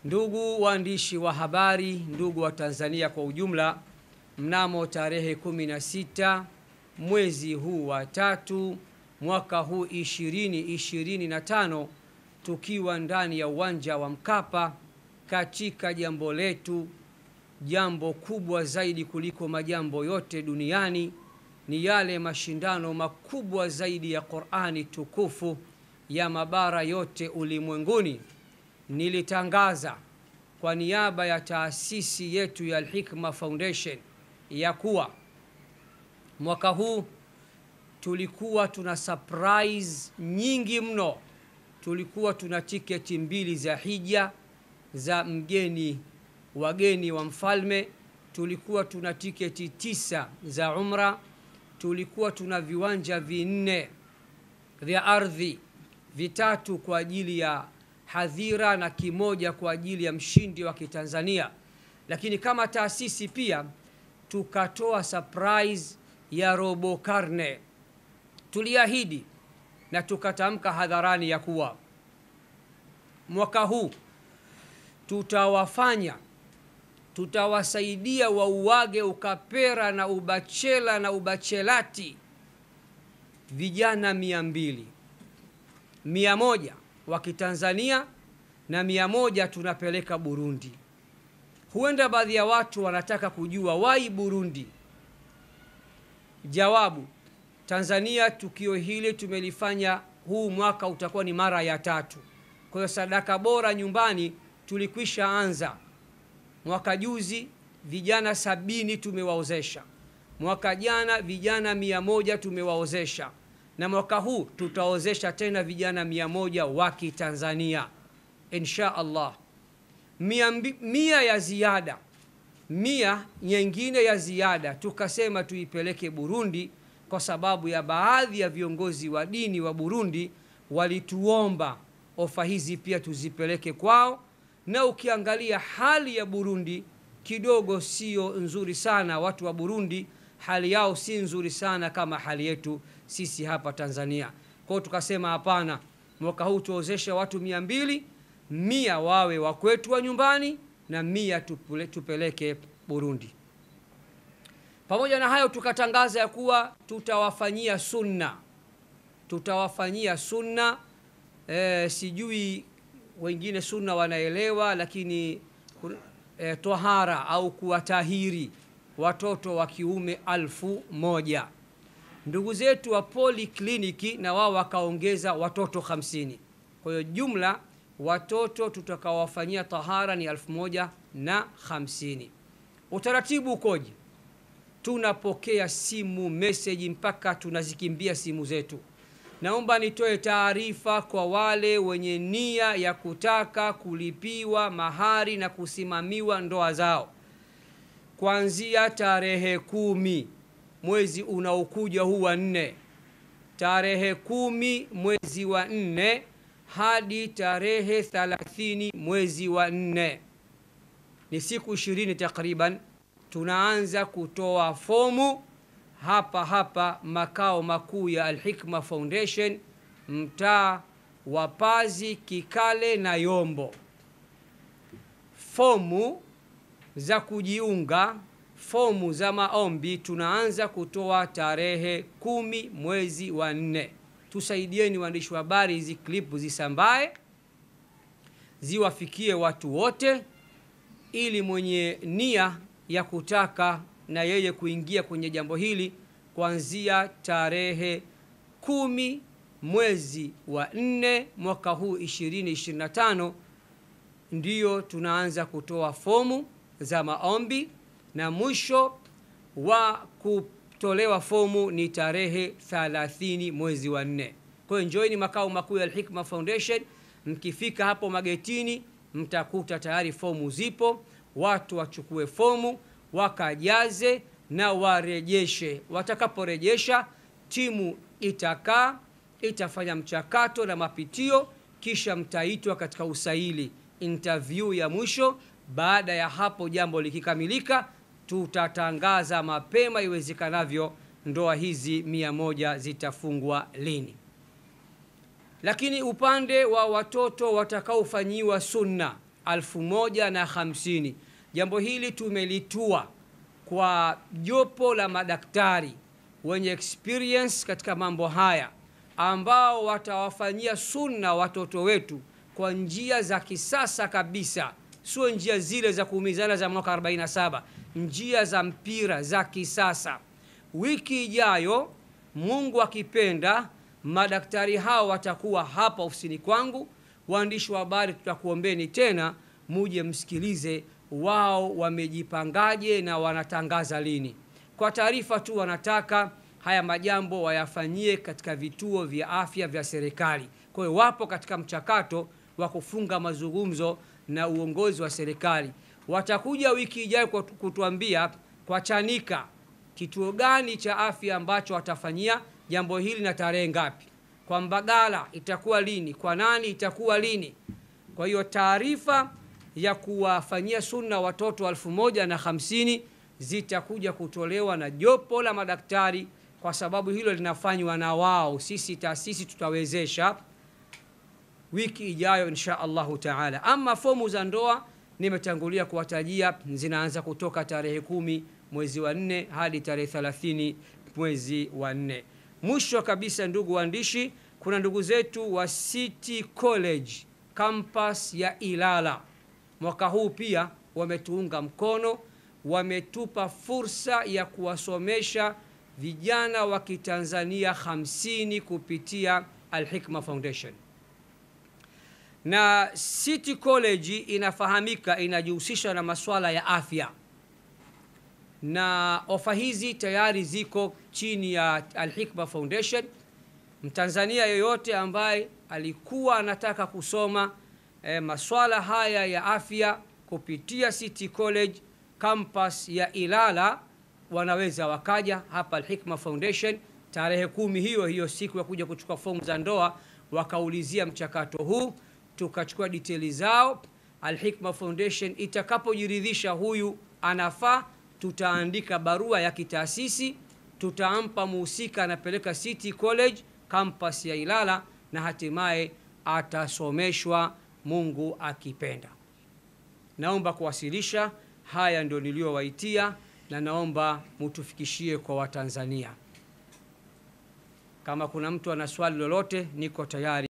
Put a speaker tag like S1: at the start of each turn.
S1: Ndugu waandishi wa habari, ndugu wa Tanzania kwa ujumla, mnamo tarehe 16 mwezi huu wa 3 mwaka huu 2025, tukiwa ndani ya uwanja wa Mkapa katika jambo letu, jambo kubwa zaidi kuliko majambo yote duniani, ni yale mashindano makubwa zaidi ya Qur'ani tukufu ya mabara yote ulimwenguni. Nilitangaza kwa niaba ya taasisi yetu ya Al-Hikma Foundation ya kuwa mwaka huu tulikuwa tuna surprise nyingi mno. Tulikuwa tuna tiketi 2 za hija za wageni wa mfalme, tulikuwa tuna tiketi 9 za umra, tulikuwa tuna viwanja 4 vya ardhi, 3 kwa ajili ya hadhira na 1 kwa ajili ya mshindi wa Kitanzania. Lakini kama taasisi pia tukatoa surprise ya robo karne. Tuliahidi na tukatamka hadharani ya kuwa mwaka huu tutawasaidia wauage ukapera na ubachela na ubachelati vijana 200, 100 wa Kitanzania na 100 tunapeleka Burundi. Huenda baadhi ya watu wanataka kujua why Burundi. Jawabu, Tanzania tukio hili tumelifanya, huu mwaka utakuwa ni mara ya 3. Kwa hiyo sadaka bora nyumbani tulikwisha anza. Mwaka juzi vijana 70 tumewaozesha. Mwaka jana vijana 100 tumewaozesha. Na mwaka huu tutaozesha tena vijana 100 wa Kitanzania insha Allah. 100 ya ziada, 100 nyingine ya ziada tukasema tuipeleke Burundi, kwa sababu ya baadhi ya viongozi wa dini wa Burundi walituomba ofa hizi pia tuzipeleke kwao. Na ukiangalia hali ya Burundi kidogo sio nzuri sana. Watu wa Burundi hali yao si nzuri sana kama hali yetu sisi hapa Tanzania. Kwa hiyo tukasema hapana, mwaka huu tuozeshe watu 200, 100 wawe wa kwetu wa nyumbani na 100 tupeleke Burundi. Pamoja na hayo tukatangaza ya kuwa tutawafanyia sunna. Sijui wengine sunna wanaelewa, lakini tohara au kuwatahiri watoto wa kiume 1000. Ndugu zetu wa polikliniki na wao wakaongeza watoto 50. Kwa hiyo jumla watoto tutakawafanyia tahara ni 1050. Utaratibu ukoje? Tunapokea simu, message mpaka tunazikimbia simu zetu. Naomba nitoe taarifa kwa wale wenye nia ya kutaka kulipiwa mahari na kusimamiwa ndoa zao. Kuanzia tarehe 10 mwezi unaokuja huu wa 4, tarehe 10 mwezi wa 4 hadi tarehe 30 mwezi wa 4, ni siku 20 takriban, tunaanza kutoa fomu hapa makao makuu ya Al-Hikma Foundation, mtaa wa Pazi, Kikale na Yombo. Fomu za kujiunga, fomu za maombi tunaanza kutoa tarehe 10 mwezi wa 4. Tusaidieni waandishi wa habari, hizi klipu zisambae, ziwafikie watu wote, ili mwenye nia ya kutaka na yeye kuingia kwenye jambo hili kuanzia tarehe 10 mwezi wa 4 mwaka huu 2025 ndiyo tunaanza kutoa fomu za maombi, na mwisho wa kutolewa fomu ni tarehe 30 mwezi wa 4. Kwa hiyo njoini makao makuu ya Al-Hikma Foundation. Mkifika hapo magetini mtakuta tayari fomu zipo. Watu wachukue fomu, wakajaze na warejeshe. Watakaporejesha, timu itafanya mchakato na mapitio, kisha mtaitwa katika usaili, interview ya mwisho. Baada ya hapo jambo likikamilika, tutatangaza mapema iwezekanavyo ndoa hizi 100 zitafungwa lini. Lakini upande wa watoto watakaofanyiwa sunna 1050. Jambo hili tumelitua kwa jopo la madaktari wenye experience katika mambo haya, ambao watawafanyia sunna watoto wetu kwa njia za kisasa kabisa, sio njia zile za kuumizana za mwaka 47, njia za mpira za kisasa. Wiki ijayo, Mungu akipenda, madaktari hao watakuwa hapa ofisini kwangu. Waandishi wa habari, tutakuombeni tena muje msikilize wao wamejipangaje na wanatangaza lini. Kwa taarifa tu, wanataka haya majambo wayafanyie katika vituo vya afya vya serikali. Kwa hiyo wapo katika mchakato wa kufunga mazungumzo na uongozi wa serikali. Watakuja wiki ijayo kutuambia kwa Chanika kituo gani cha afya ambacho watafanyia jambo hili na tarehe ngapi. Kwa Mbagala itakuwa lini, kwa nani itakuwa lini. Kwa hiyo taarifa ya kuwafanyia sunna watoto 1050 zitakuja kutolewa na jopo la madaktari, kwa sababu hilo linafanywa na wao. Sisi taasisi tutawezesha wiki ijayo insha Allahu taala. Ama fomu za ndoa nimetangulia kuwatajia, zinaanza kutoka tarehe 10 mwezi wa 4 hadi tarehe 30 mwezi wa 4. Mwisho kabisa, ndugu waandishi, kuna ndugu zetu wa City College campus ya Ilala, mwaka huu pia wametuunga mkono, wametupa fursa ya kuwasomesha vijana wa Kitanzania 50 kupitia Al-Hikma Foundation. Na City College inafahamika inajihusisha na masuala ya afya, na ofa hizi tayari ziko chini ya Al-Hikma Foundation. Mtanzania yoyote ambaye alikuwa anataka kusoma masuala haya ya afya kupitia City College campus ya Ilala, wanaweza wakaja hapa Al-Hikma Foundation tarehe 10 hiyo siku ya kuja kuchukua fomu za ndoa, wakaulizia mchakato huu, tukachukua details zao. Al-Hikma Foundation itakapojiridhisha huyu anafaa, tutaandika barua ya kitaasisi, tutampa muhusika, anapeleka City College campus ya Ilala, na hatimaye atasomeshwa Mungu akipenda. Naomba kuwasilisha haya ndio niliyowaitia, na naomba mutufikishie kwa Watanzania. Kama kuna mtu ana swali lolote, niko tayari.